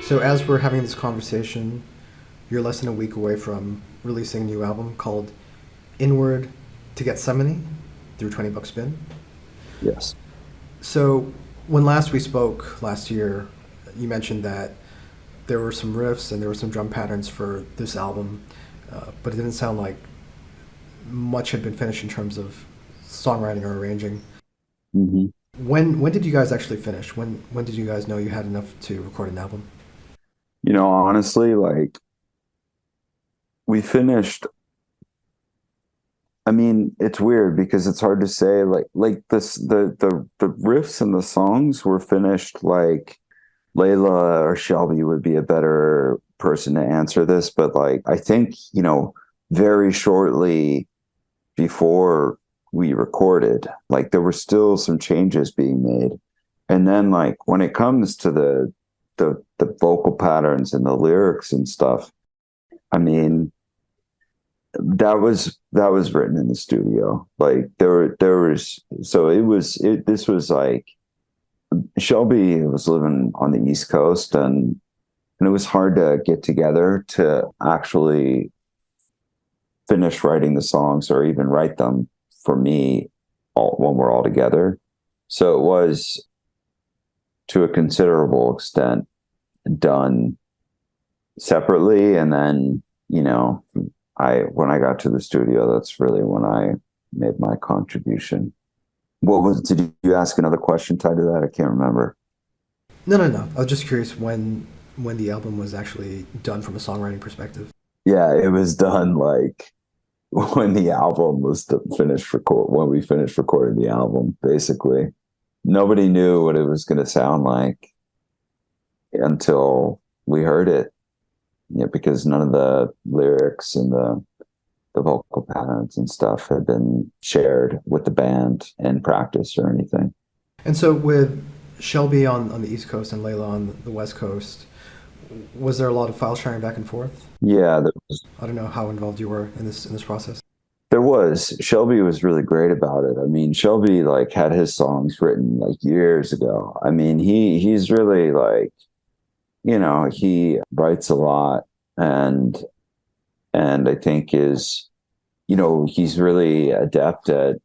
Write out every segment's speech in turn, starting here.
So as we're having this conversation, you're less than a week away from releasing a new album called Inward to Gethsemane through 20 Buck Spin. Yes. So when last we spoke last year, you mentioned that there were some riffs and there were some drum patterns for this album, but it didn't sound like much had been finished in terms of songwriting or arranging. hmm When did you guys actually finish? When did you guys know you had enough to record an album? Honestly, like we finished. I mean, it's weird because it's hard to say. Like this, the riffs and the songs were finished. Like Layla or Shelby would be a better person to answer this, but like I think very shortly before we recorded, like there were still some changes being made, and then like when it comes to the vocal patterns and the lyrics and stuff, I mean, that was written in the studio. Like there was so it this was like Shelby was living on the East Coast, and it was hard to get together to actually finish writing the songs or even write them for me when we're all together. So it was to a considerable extent done separately, and then I when I got to the studio, that's really when I made my contribution. Did you ask another question tied to that? I can't remember. No, no, no. I was just curious when the album was actually done from a songwriting perspective. Yeah, it was done like when the album was finished record when we finished recording the album. Basically, nobody knew what it was going to sound like until we heard it. Yeah, because none of the lyrics and the vocal patterns and stuff had been shared with the band in practice or anything. And so with Shelby on the East Coast and Layla on the West Coast, was there a lot of file sharing back and forth? Yeah, I don't know how involved you were in this process. there was. Shelby was really great about it. I mean, Shelby like had his songs written like years ago. I mean, he's really like, he writes a lot, and I think he's really adept at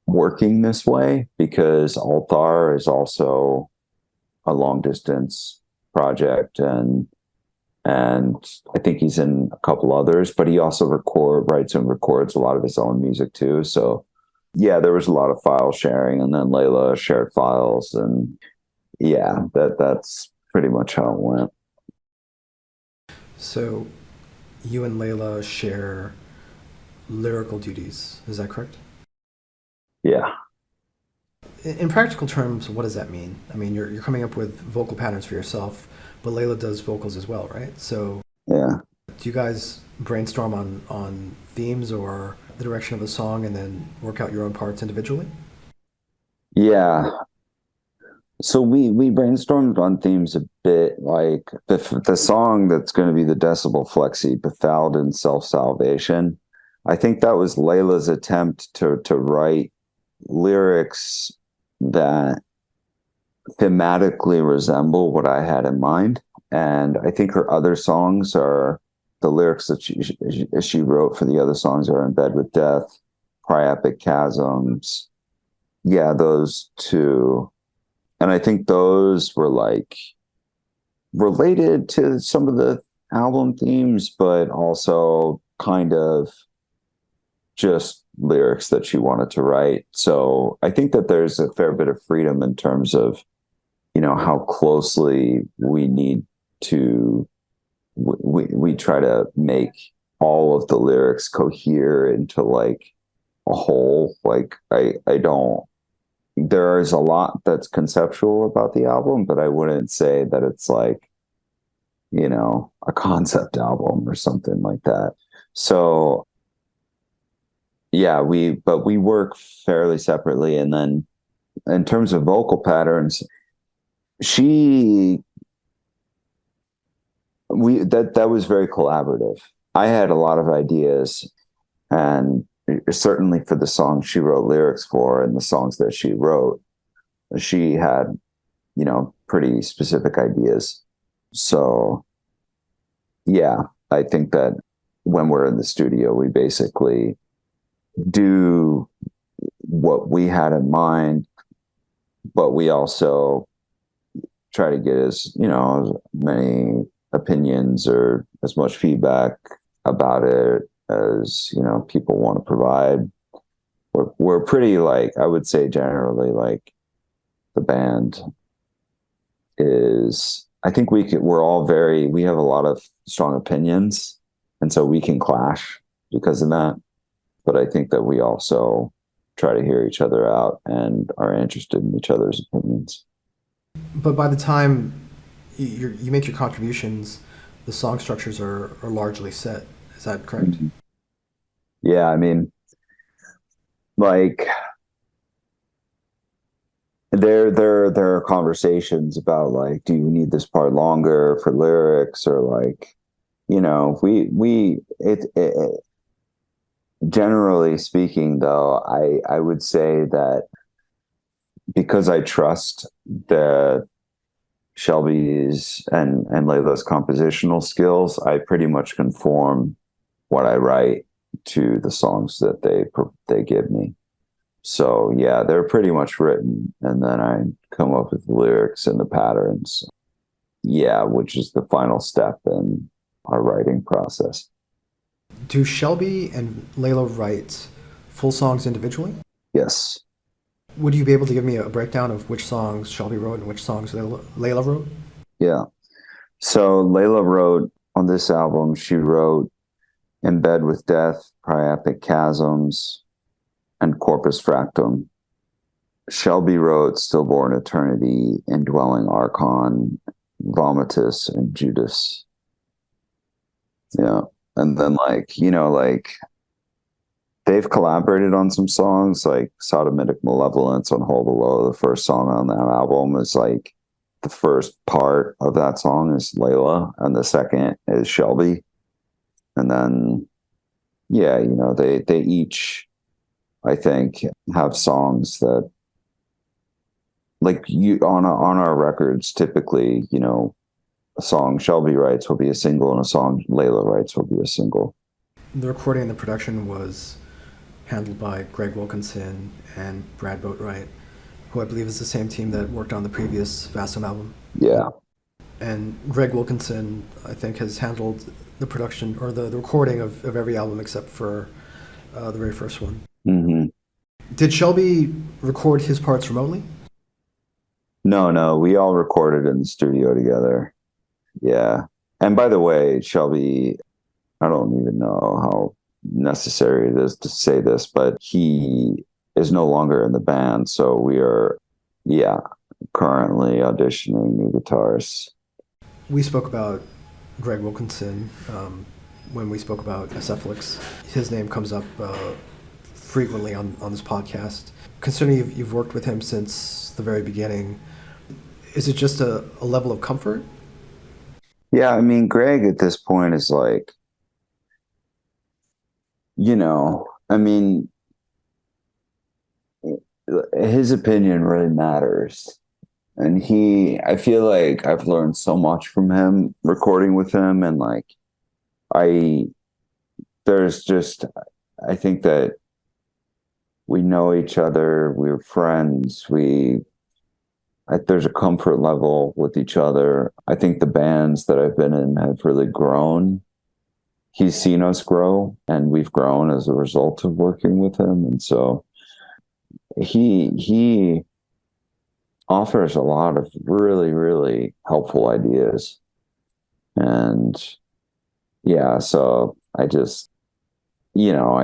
working this way because Altar is also a long distance project, and I think he's in a couple others, but he also writes and records a lot of his own music too. So yeah, there was a lot of file sharing, and then Layla shared files, and yeah, that's pretty much how it went. So you and Layla share lyrical duties. Is that correct? Yeah. In practical terms, what does that mean? I mean, you're coming up with vocal patterns for yourself, but Layla does vocals as well, right? So Yeah. do you guys brainstorm on themes or the direction of the song and then work out your own parts individually? Yeah. So we brainstormed on themes a bit, like the song that's going to be the Decibel Flexi, Befouled in Self-Salvation. I think that was Layla's attempt to write lyrics that thematically resemble what I had in mind. And I think her other songs are the lyrics that she wrote for the other songs are In Bed with Death, Priapic Chasms. Yeah, those two. And I think those were like related to some of the album themes, but also kind of just lyrics that she wanted to write. So I think that there's a fair bit of freedom in terms of, how closely we need to, we try to make all of the lyrics cohere into like a whole. Like I don't, there is a lot that's conceptual about the album, but I wouldn't say that it's like, a concept album or something like that. So yeah, but we work fairly separately. And then in terms of vocal patterns, she, that was very collaborative. I had a lot of ideas, and certainly for the songs she wrote lyrics for and the songs that she wrote, she had, pretty specific ideas. So yeah, I think that when we're in the studio, we basically do what we had in mind, but we also try to get as as many opinions or as much feedback about it as people want to provide. We're pretty, like, I would say generally, like, the band is, I think we have a lot of strong opinions, and so we can clash because of that. But I think that we also try to hear each other out and are interested in each other's opinions. But by the time you make your contributions, the song structures are largely set. Is that correct? Mhm. Yeah, I mean, like, there are conversations about, like, do you need this part longer for lyrics, or, like, we it generally speaking, though, I would say that because I trust the Shelby's and Layla's compositional skills, I pretty much conform what I write to the songs that they give me. So yeah, they're pretty much written, and then I come up with the lyrics and the patterns. Yeah, which is the final step in our writing process. Do Shelby and Layla write full songs individually? Yes. Would you be able to give me a breakdown of which songs Shelby wrote and which songs Layla wrote? Yeah. So Layla wrote on this album, she wrote In Bed with Death, Priapic Chasms, and Corpus Fractum. Shelby wrote Stillborn Eternity, Indwelling Archon, Vomitus, and Judas. Yeah. And then, like, they've collaborated on some songs, like Sodomitic Malevolence on Hole Below. The first song on that album is, like, the first part of that song is Layla, and the second is Shelby. And then, yeah, they each, I think, have songs that, like, you on our records, typically, a song Shelby writes will be a single, and a song Layla writes will be a single. The recording and the production was handled by Greg Wilkinson and Brad Boatwright, who I believe is the same team that worked on the previous Vastum album. Yeah. And Greg Wilkinson, I think, has handled the production or the recording of every album except for the very first one. Mm-hmm. Did Shelby record his parts remotely? No, we all recorded in the studio together. Yeah. And by the way, Shelby, I don't even know how necessary it is to say this, but he is no longer in the band. So we are, yeah, currently auditioning new guitarists. We spoke about Greg Wilkinson when we spoke about Acephalix. His name comes up frequently on this podcast. Considering you've worked with him since the very beginning, is it just a level of comfort? Yeah, I mean, Greg at this point is like, I mean, his opinion really matters. And I feel like I've learned so much from him recording with him. And, like, I, there's just, I think that we know each other, we're friends, there's a comfort level with each other. I think the bands that I've been in have really grown. He's seen us grow, and we've grown as a result of working with him. And so he offers a lot of really, really helpful ideas. And yeah, so I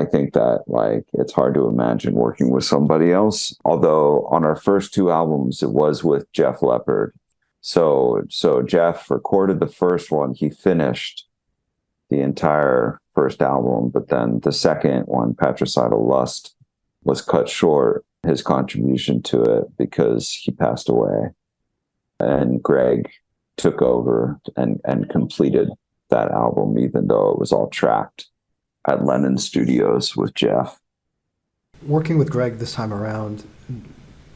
think that, like, it's hard to imagine working with somebody else. Although on our first two albums, it was with Jeff Leppard. So Jeff recorded the first one. He finished the entire first album, but then the second one, Patricidal Lust, was cut short, his contribution to it, because he passed away. And Greg took over and completed that album, even though it was all tracked at Lennon Studios with Jeff. Working with Greg this time around,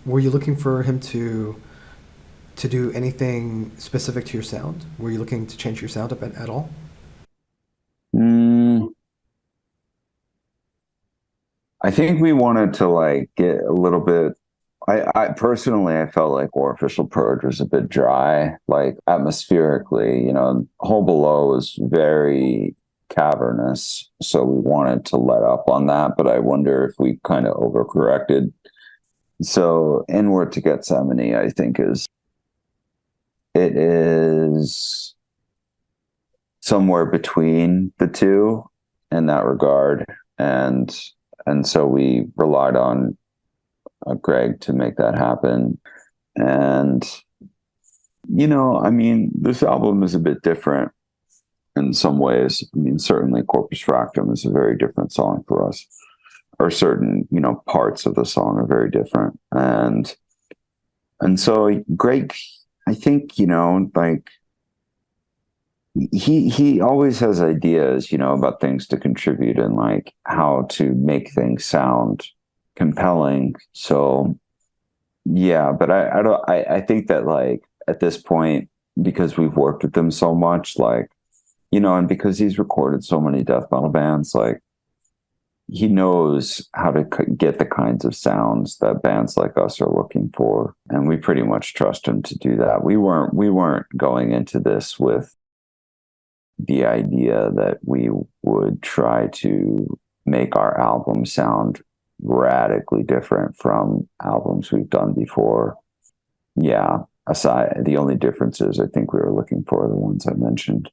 were you looking for him to to do anything specific to your sound? Were you looking to change your sound up at all? Mm, I think we wanted to like get a little bit. I personally, I felt like Artificial Purge was a bit dry, like atmospherically. Hole Below is very cavernous, so we wanted to let up on that. But I wonder if we kind of overcorrected. So Inward to Gethsemane, I think it is somewhere between the two in that regard, and so we relied on Greg to make that happen. And I mean, this album is a bit different in some ways. I mean, certainly Corpus Fractum is a very different song for us, or certain parts of the song are very different, and so Greg, I think like he always has ideas about things to contribute and like how to make things sound compelling. So yeah, but I don't I think that like at this point, because we've worked with them so much, like and because he's recorded so many death metal bands, like he knows how to get the kinds of sounds that bands like us are looking for, and we pretty much trust him to do that. We weren't going into this with the idea that we would try to make our album sound radically different from albums we've done before. Yeah, aside, the only differences I think we were looking for are the ones I mentioned.